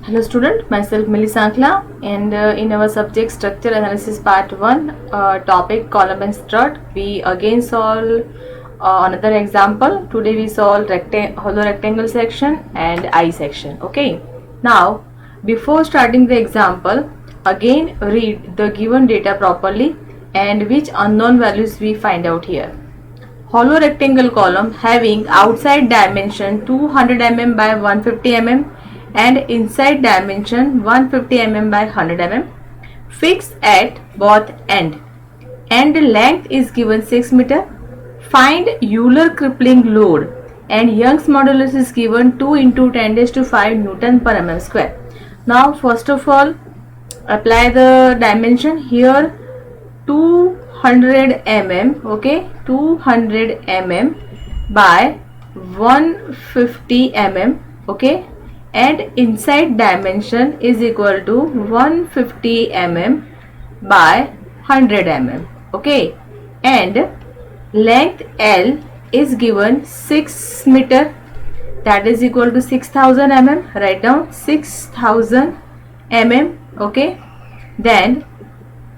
Hello student, myself Milisankla, and in our subject structure analysis part 1 topic column and strut, we again solve another example. Today we solve hollow rectangle section and I section. Okay, now before starting the example, again read the given data properly and which unknown values we find out here. Hollow rectangle column having outside dimension 200 mm by 150 mm and inside dimension 150 mm by 100 mm, fixed at both end and length is given 6 meter. Find Euler crippling load and Young's modulus is given 2 into 10 raised to 5 Newton per mm square. Now first of all apply the dimension here. 200 mm, okay, 200 mm by 150 mm, okay, and inside dimension is equal to 150 mm by 100 mm, okay, and length L is given 6 meter, that is equal to 6000 mm. Write down 6000 mm, okay. Then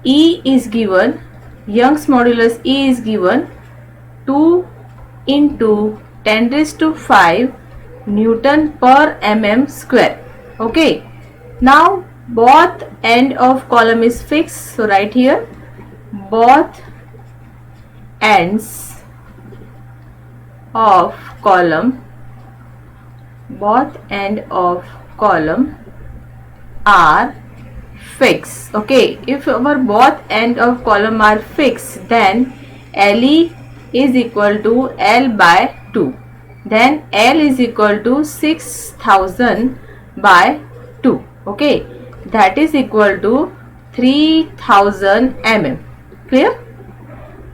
E is given, Young's modulus E is given 2 into 10 raised to 5 Newton per mm square. Okay. Now both end of column is fixed. So right here both ends of column are fixed. Okay, if our both end of column are fixed, then LE is equal to L by 2. Then L is equal to 6000 by 2. Okay, that is equal to 3000 mm. Clear?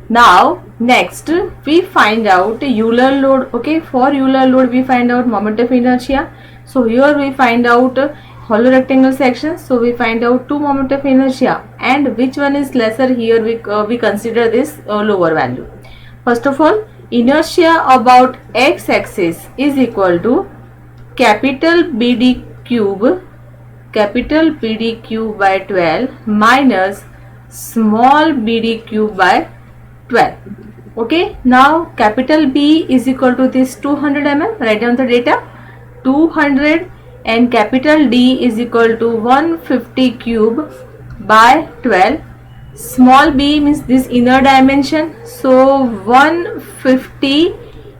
Now next we find out Euler load. Okay, for Euler load we find out moment of inertia. So here we find out hollow rectangle section, so we find out 2 moment of inertia, and which one is lesser here we consider this lower value. First of all, inertia about x-axis is equal to capital BD cube by 12 minus small BD cube by 12. Okay, now capital B is equal to this 200 mm. Write down the data. 200 and capital D is equal to 150 cube by 12. Small b means this inner dimension, so 150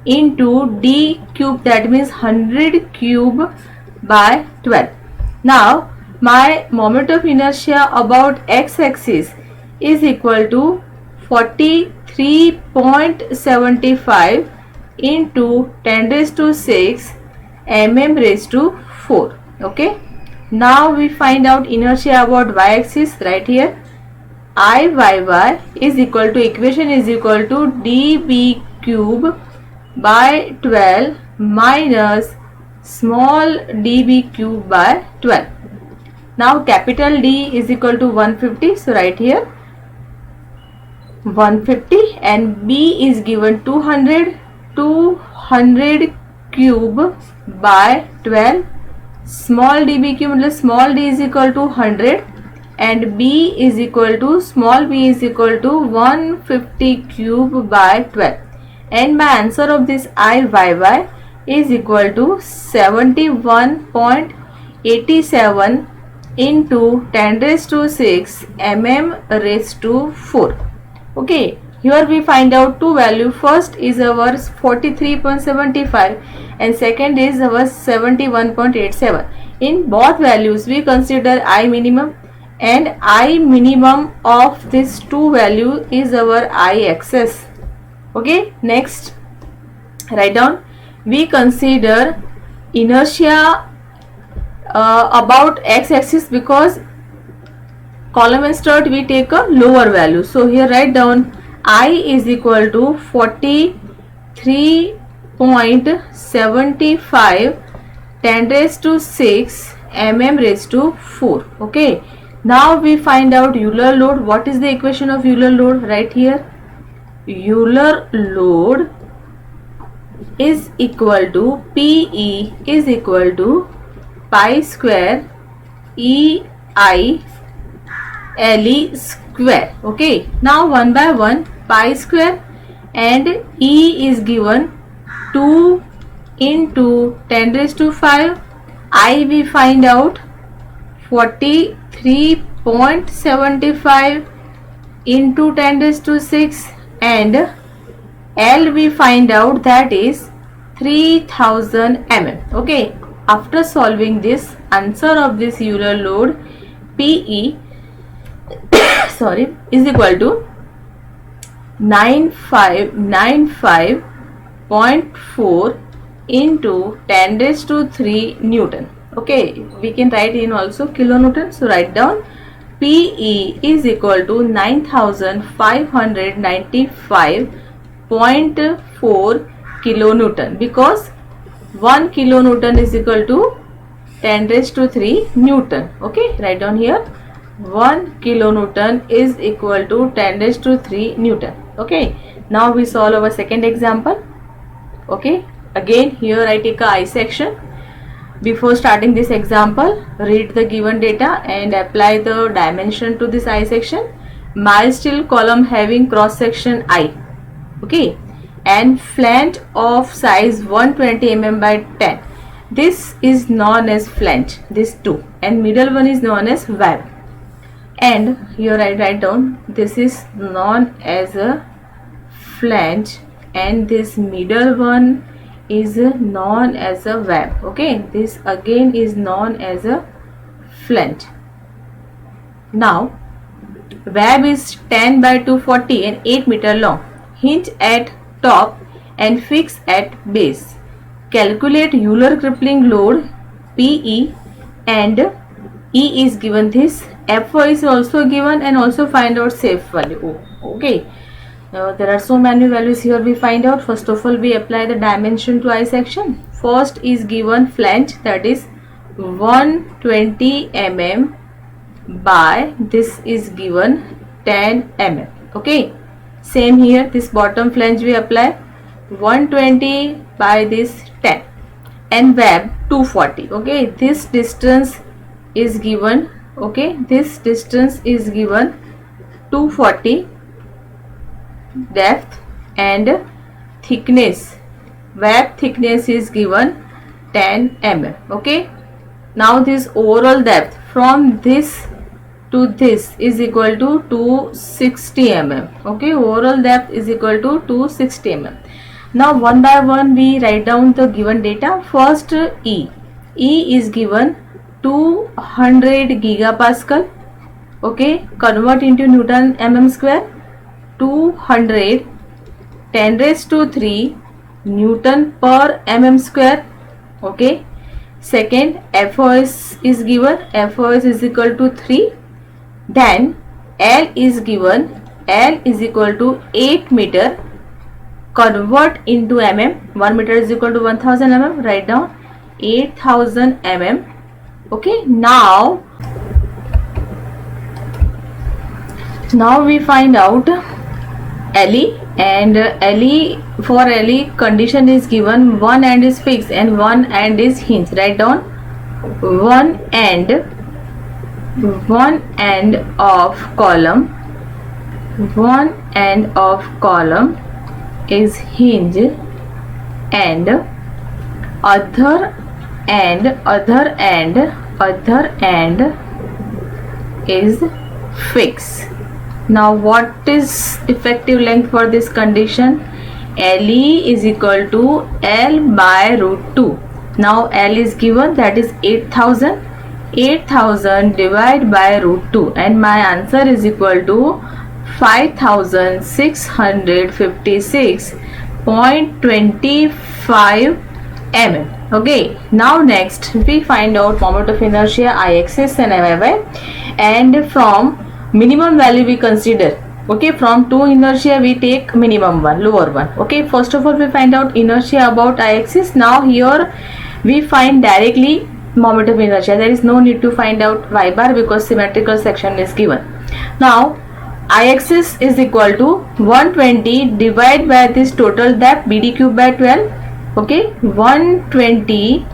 into D cube, that means 100 cube by 12. Now my moment of inertia about x-axis is equal to 43.75 into 10 raised to 6 mm raised to 4. Okay, now we find out inertia about y-axis. Right here Iyy is equal to, equation is equal to dB cube by 12 minus small dB cube by 12. Now capital D is equal to 150, so right here 150, and B is given 200 cube by 12. Small dB cube, small d is equal to 100 and B is equal to, small b is equal to 150 cube by 12, and my answer of this Iyy is equal to 71.87 into 10 raised to 6 mm raised to 4. Okay, here we find out two values. First is our 43.75 and second is our 71.87. In both values we consider I minimum, and I minimum of this two value is our I axis. Okay, next write down, we consider inertia about x-axis because column and strut we take a lower value. So here write down I is equal to 43.75 10 raised to 6 mm raised to 4. Okay, now we find out Euler load. What is the equation of Euler load? Right here Euler load is equal to PE is equal to pi square EI LE square. Okay, now one by one, pi square, and E is given 2 into 10 raised to 5. I we find out 43.75 into 10 raised to 6, and L we find out that is 3000 mm. Okay, after solving this, answer of this Euler load PE is equal to 9595.4 into 10 raised to 3 Newton. Okay, we can write in also kilonewton. So write down PE is equal to 9595.4 kilonewton, because 1 kilonewton is equal to 10 raised to 3 Newton. Okay, write down here 1 kilonewton is equal to 10 raised to 3 Newton. Okay, now we solve our second example. Okay, again here I take a I section. Before starting this example, read the given data and apply the dimension to this I section. Mild steel column having cross section I. Okay, and flange of size 120 mm by 10. This is known as flange, this 2, and middle one is known as web. And here I write down this is known as a flange, and this middle one is known as a web. Okay, this again is known as a flange. Now web is 10 by 240 and 8 meter long. Hinge at top and fix at base. Calculate Euler crippling load PE, and E is given this. FO is also given, and also find out safe value. Okay, there are so many values here we find out. First of all, we apply the dimension to I section. First is given flange, that is 120 mm by this is given 10 mm. Okay, same here, this bottom flange we apply 120 by this 10, and web 240. Okay, this distance is given. Okay, this distance is given 240 depth, and thickness, web thickness is given 10 mm. Okay, now this overall depth from this to this is equal to 260 mm. Okay, overall depth is equal to 260 mm. Now one by one we write down the given data. First E is given 200 gigapascal. Okay, convert into Newton mm square. 200 10 raised to 3 Newton per mm square. Okay, second FOS is given. FOS is equal to 3. Then L is given. L is equal to 8 meter. Convert into mm. 1 meter is equal to 1000 mm. Write down 8000 mm. Okay, now we find out LE, and LE, for LE condition is given, one end is fixed and one end is hinged. Write down one end of column, one end of column is hinged, and other end is fixed. Now what is effective length for this condition? LE is equal to L by root 2. Now L is given, that is 8000. 8000 divided by root 2, and my answer is equal to 5656.25 mm. Okay, now next we find out moment of inertia I axis and MY, and from minimum value we consider. Okay, from 2 inertia we take minimum one, lower one. Okay, first of all we find out inertia about I axis. Now here we find directly moment of inertia. There is no need to find out y bar because symmetrical section is given. Now I axis is equal to 120 divided by this total depth BD cube by 12. Okay, 120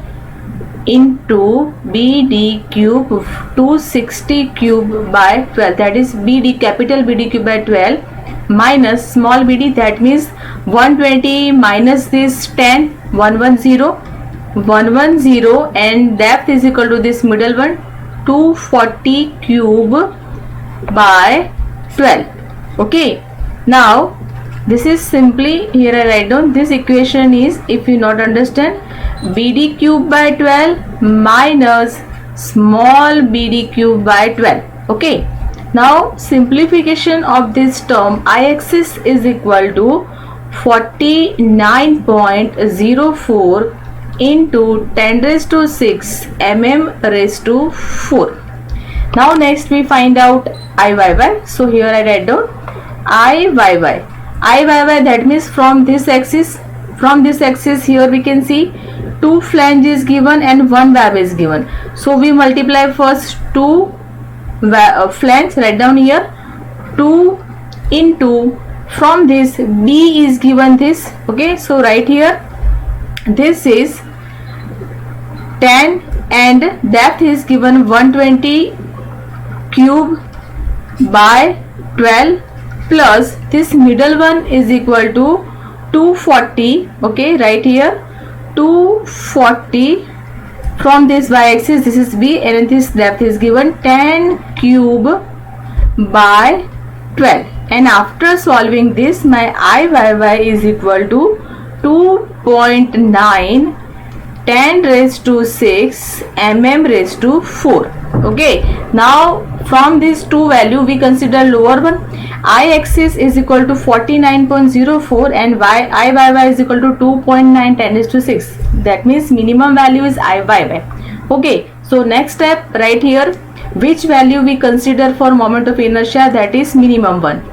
into BD cube 260 cube by 12, that is BD, capital BD cube by 12 minus small bd, that means 120 minus this 10, 110 and depth is equal to this middle one 240 cube by 12. Okay, now this is simply, here I write down this equation is, if you not understand, BD cube by 12 minus small bd cube by 12. Okay, now simplification of this term, I-axis is equal to 49.04 into 10 raised to 6 mm raised to 4. Now next we find out IYY. So here I write down IYY, that means from this axis, here we can see 2 flanges given and 1 web is given. So we multiply first 2 flange, write down here 2 into, from this B is given this. Okay, so right here this is 10 and depth is given 120 cube by 12 plus this middle one is equal to 240. Okay, right here 240, from this y-axis this is B and this depth is given 10 cube by 12, and after solving this my IYY is equal to 2.9 10 raised to 6 mm raised to 4. Okay, now from these two value we consider lower one. I-axis is equal to 49.04 and IYY is equal to 2.9 10 raised to 6. That means minimum value is IYY. Okay, so next step right here, which value we consider for moment of inertia, that is minimum one.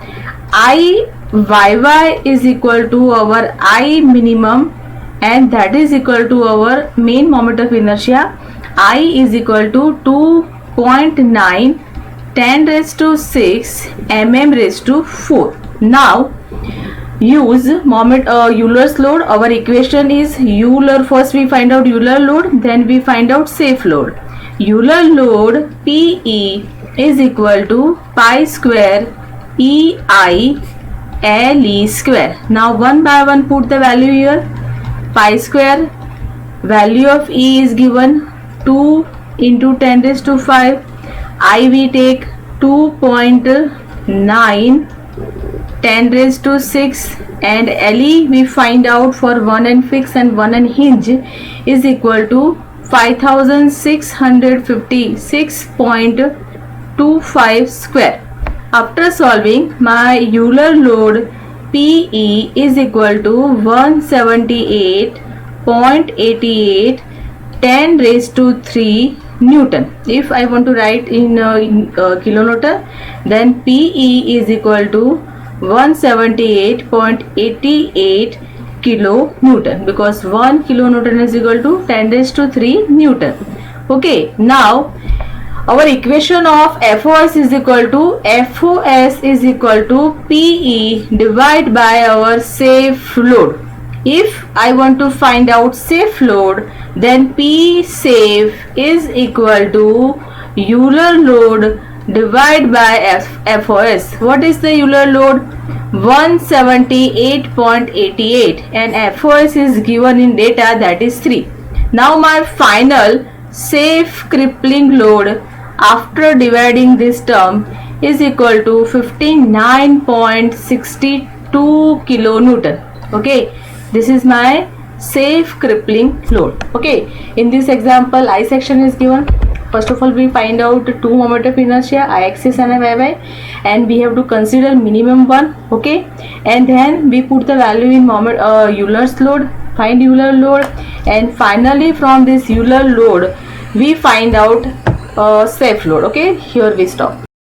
IYY is equal to our I minimum and that is equal to our main moment of inertia. I is equal to 2.9 10 raised to 6 mm raised to 4. Now use moment Euler's load. Our equation is Euler, first we find out Euler load, then we find out safe load. Euler load PE is equal to pi square EI LE square. Now one by one put the value here. Pi square, value of E is given 2 into 10 raised to 5. I we take 2.9 10 raised to 6 and LE we find out for 1 and fix and 1 and hinge is equal to 5656.25 square. After solving, my Euler load PE is equal to 178.88 10 raised to 3 Newton. If I want to write in kilonewton, then PE is equal to 178.88 kilonewton, because 1 kilonewton is equal to 10 raised to 3 Newton. Okay, now our equation of FOS is equal to PE divided by our safe load. If I want to find out safe load, then P safe is equal to Euler load divided by FOS. What is the Euler load? 178.88 and FOS is given in data, that is 3. Now my final safe crippling load after dividing this term is equal to 59.62 kilonewton. Okay, this is my safe crippling load. Okay, in this example I section is given. First of all, we find out two moment of inertia, I-axis and IYY, and we have to consider minimum one. Okay, and then we put the value in moment Euler's load, find Euler load, and finally from this Euler load we find out safe load. Okay, here we stop.